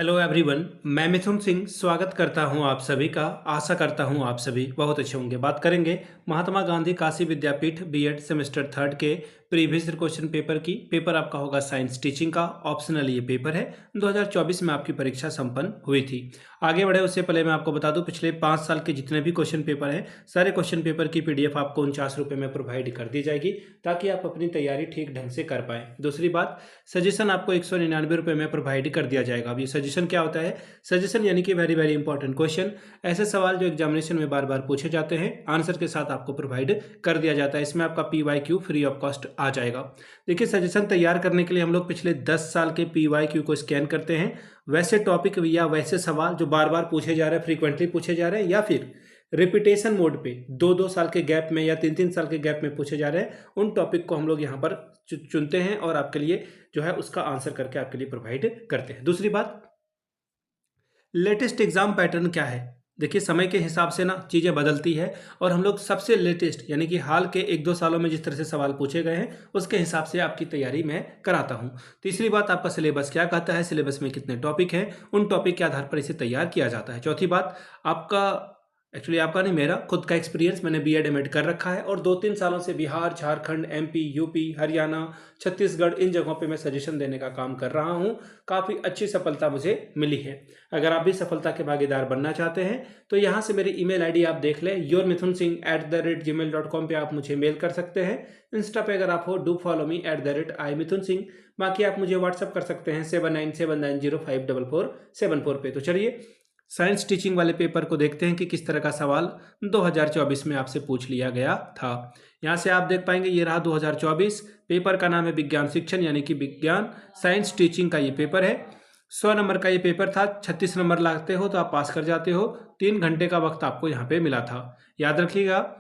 Hello everyone, मैं मिथुन सिंह स्वागत करता हूं आप सभी का। आशा करता हूं आप सभी बहुत अच्छे होंगे। बात करेंगे महात्मा गांधी काशी विद्यापीठ बीएड सेमेस्टर थर्ड के प्रीवियस क्वेश्चन पेपर की। पेपर आपका होगा साइंस टीचिंग का, ऑप्शनल ये पेपर है। 2024 में आपकी परीक्षा संपन्न हुई थी। आगे बढ़े उससे पहले मैं आपको बता दूं, पिछले 5 साल के जितने भी क्वेश्चन पेपर हैं, सारे क्वेश्चन पेपर की पीडीएफ आपको 49 रुपये में प्रोवाइड कर दी जाएगी, ताकि आप अपनी तैयारी ठीक ढंग से कर पाएँ। दूसरी बात, सजेशन आपको 199 रुपये में प्रोवाइड कर दिया जाएगा। अब ये सजेशन क्या होता है? सजेशन यानी कि वेरी वेरी इंपॉर्टेंट क्वेश्चन, ऐसे सवाल जो एग्जामिनेशन में बार बार पूछे जाते हैं, आंसर के साथ आपको प्रोवाइड कर दिया जाता है। इसमें आपका PYQ फ्री ऑफ कॉस्ट आ जाएगा। देखिए, सजेशन तैयार करने के लिए हम लोग पिछले 10 साल के PYQ को स्कैन करते हैं। वैसे टॉपिक या वैसे सवाल जो बार बार पूछे जा रहे हैं, फ्रीक्वेंटली पूछे जा रहे हैं, या फिर रिपीटेशन मोड पे 2-2 साल के गैप में या 3-3 साल के गैप में पूछे जा रहे हैं, उन टॉपिक को हम लोग यहाँ पर चुनते हैं और आपके लिए जो है उसका आंसर करके आपके लिए प्रोवाइड करते हैं। दूसरी बात, लेटेस्ट एग्जाम पैटर्न क्या है? देखिए, समय के हिसाब से ना चीज़ें बदलती है, और हम लोग सबसे लेटेस्ट यानी कि हाल के 1-2 सालों में जिस तरह से सवाल पूछे गए हैं, उसके हिसाब से आपकी तैयारी मैं कराता हूं। तीसरी बात, आपका सिलेबस क्या कहता है, सिलेबस में कितने टॉपिक हैं, उन टॉपिक के आधार पर इसे तैयार किया जाता है। चौथी बात, आपका नहीं, मेरा खुद का एक्सपीरियंस, मैंने बीएड एमएड कर रखा है और 2-3 सालों से बिहार, झारखंड, MP, यूपी, हरियाणा, छत्तीसगढ़, इन जगहों पे मैं सजेशन देने का काम कर रहा हूं। काफ़ी अच्छी सफलता मुझे मिली है। अगर आप भी सफलता के भागीदार बनना चाहते हैं तो यहाँ से मेरी email ID आप देख लें, yourmithunsingh@gmail.com पे आप मुझे मेल कर सकते हैं। इंस्टा पे अगर आप हो, डू फॉलो मी @imithunsingh। बाकी आप मुझे व्हाट्सअप कर सकते हैं 7979054474 पे। तो चलिए, साइंस टीचिंग वाले पेपर को देखते हैं कि किस तरह का सवाल 2024 में आपसे पूछ लिया गया था। यहाँ से आप देख पाएंगे, ये रहा 2024। पेपर का नाम है विज्ञान शिक्षण, यानी कि विज्ञान साइंस टीचिंग का ये पेपर है। 100 नंबर का ये पेपर था। 36 नंबर लाते हो तो आप पास कर जाते हो। 3 घंटे का वक्त आपको यहाँ पे मिला था। याद रखिएगा,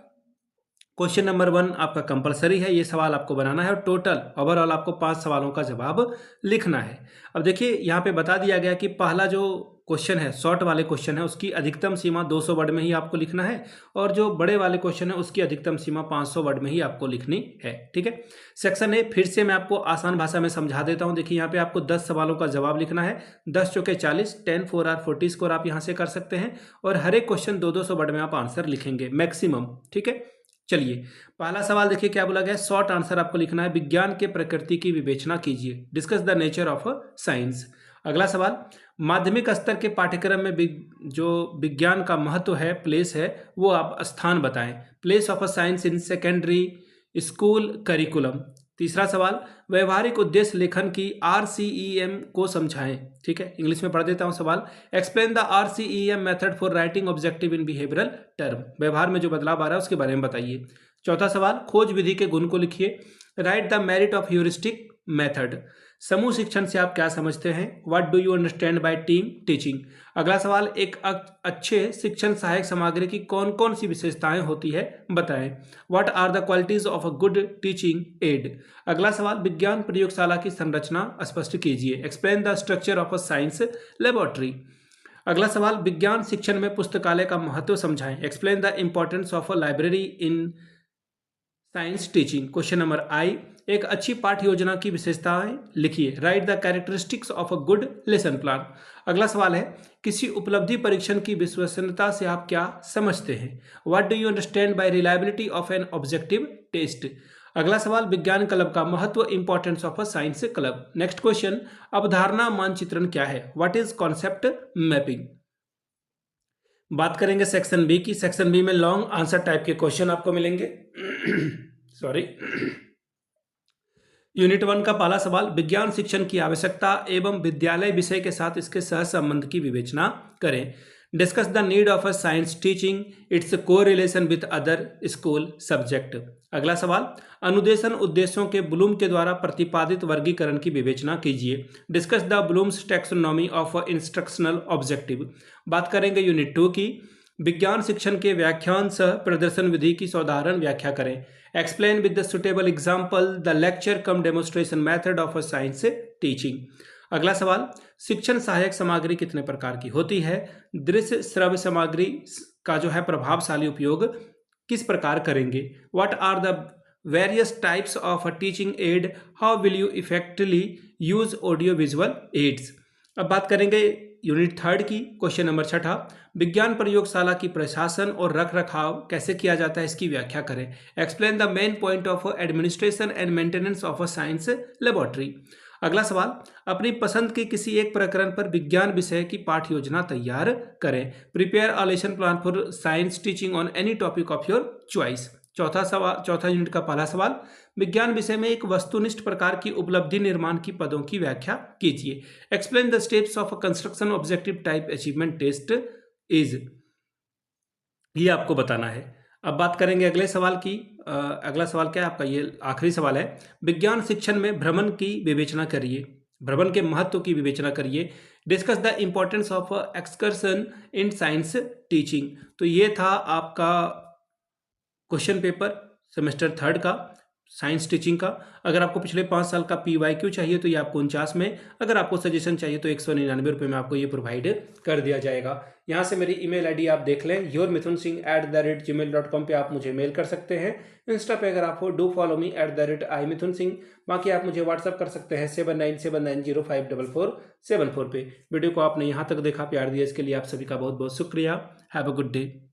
क्वेश्चन नंबर 1 आपका कंपलसरी है, ये सवाल आपको बनाना है और टोटल ओवरऑल आपको 5 सवालों का जवाब लिखना है। अब देखिए, यहाँ पे बता दिया गया कि पहला जो क्वेश्चन है, शॉर्ट वाले क्वेश्चन है, उसकी अधिकतम सीमा 200 वर्ड में ही आपको लिखना है, और जो बड़े वाले क्वेश्चन है उसकी अधिकतम सीमा 500 वर्ड में ही आपको लिखनी है। ठीक है। सेक्शन ए फिर से मैं आपको आसान भाषा में समझा देता हूँ। देखिए, यहाँ पे आपको 10 सवालों का जवाब लिखना है। 10 चौके 40, 10 4 आर 40 स्कोर आप यहाँ से कर सकते हैं, और हर एक क्वेश्चन 200 वर्ड में आप आंसर लिखेंगे मैक्सिमम। ठीक है। चलिए, पहला सवाल देखिए क्या बोला गया। शॉर्ट आंसर आपको लिखना है, विज्ञान के प्रकृति की विवेचना कीजिए, discuss the nature of science. अगला सवाल, माध्यमिक स्तर के पाठ्यक्रम में जो विज्ञान का महत्व है, प्लेस है, वो आप स्थान बताएं। Place of science in secondary school curriculum. तीसरा सवाल, व्यवहारिक उद्देश्य लेखन की RCEM को समझाएं। ठीक है, इंग्लिश में पढ़ देता हूं सवाल। Explain the RCEM method for writing objective in behavioural term. व्यवहार में जो बदलाव आ रहा है उसके बारे में बताइए। चौथा सवाल, खोज विधि के गुण को लिखिए। Write the merit of heuristic method. समूह शिक्षण से आप क्या समझते हैं? What do you understand bye team teaching. अगला सवाल, एक अच्छे शिक्षण सहायक सामग्री की कौन कौन सी विशेषताएं होती है, बताएं। What are the qualities of a good teaching aid. अगला सवाल, विज्ञान प्रयोगशाला की संरचना स्पष्ट कीजिए। Explain the structure of a science laboratory. अगला सवाल, विज्ञान शिक्षण में पुस्तकालय का महत्व समझाएं। Explain the importance of a library in science teaching. Question number I, एक अच्छी पाठ्य योजना की विशेषताएं लिखिए। Write the characteristics of a good lesson plan. अगला सवाल है, किसी उपलब्धि परीक्षण की विश्वसनीयता से आप क्या समझते हैं? What do you understand by reliability of an objective test. अगला सवाल, विज्ञान क्लब का महत्व, importance of a science club. Next question, अवधारणा मानचित्रण क्या है? What is concept mapping. बात करेंगे सेक्शन बी की। सेक्शन बी में लॉन्ग आंसर टाइप के क्वेश्चन आपको मिलेंगे। सॉरी। यूनिट 1 का पहला सवाल, विज्ञान शिक्षण की आवश्यकता एवं विद्यालय विषय के साथ इसके सह संबंध की विवेचना करें। Discuss the need of a science teaching, its correlation with other school subject. अगला सवाल, अनुदेशन उद्देश्यों के ब्लूम के द्वारा प्रतिपादित वर्गीकरण की विवेचना कीजिए। Discuss the Bloom's taxonomy of instructional objective. बात करेंगे यूनिट 2 की, विज्ञान शिक्षण के व्याख्यान सह प्रदर्शन विधि की साधारण व्याख्या करें। Explain with the suitable example the lecture come demonstration method of a science teaching. अगला सवाल, शिक्षण सहायक सामग्री कितने प्रकार की होती है? दृश्य श्रव्य सामग्री का जो है प्रभावशाली उपयोग किस प्रकार करेंगे? What are the various types of a teaching aid, how will you effectively use audio visual aids. अब बात करेंगे यूनिट 3 की, क्वेश्चन नंबर 6, विज्ञान प्रयोगशाला की प्रशासन और रख रखाव कैसे किया जाता है, इसकी व्याख्या करें। Explain the main point of administration and maintenance of a science laboratory. अगला सवाल, अपनी पसंद के किसी एक प्रकरण पर विज्ञान विषय की पाठ योजना तैयार करें। Prepare a lesson plan for science teaching on any topic of your choice. चौथा यूनिट का पहला सवाल, विज्ञान विषय में एक वस्तुनिष्ठ प्रकार की उपलब्धि निर्माण की पदों की व्याख्या कीजिए। Explain the steps of construction objective type achievement test is, ये आपको बताना है। अब बात करेंगे अगले सवाल की। अगला सवाल क्या है आपका, ये आखिरी सवाल है। विज्ञान शिक्षण में भ्रमण की विवेचना करिए, भ्रमण के महत्व की विवेचना करिए। Discuss the importance of excursion in science teaching. तो ये था आपका क्वेश्चन पेपर सेमेस्टर 3 का साइंस टीचिंग का। अगर आपको पिछले 5 साल का PYQ चाहिए तो ये आपको 49 में, अगर आपको सजेशन चाहिए तो 199 रुपये में आपको ये प्रोवाइड कर दिया जाएगा। यहाँ से मेरी email ID आप देख लें, yourmithunsingh@gmail.com पे आप मुझे मेल कर सकते हैं। इंस्टा पे अगर आप हो, डू फॉलो मी @imithunsingh। बाकी आप मुझे व्हाट्सअप कर सकते हैं 7979054474 पे। वीडियो को आपने यहाँ तक देखा, प्यार दिया, इसके लिए आप सभी का बहुत बहुत शुक्रिया। Have a good day.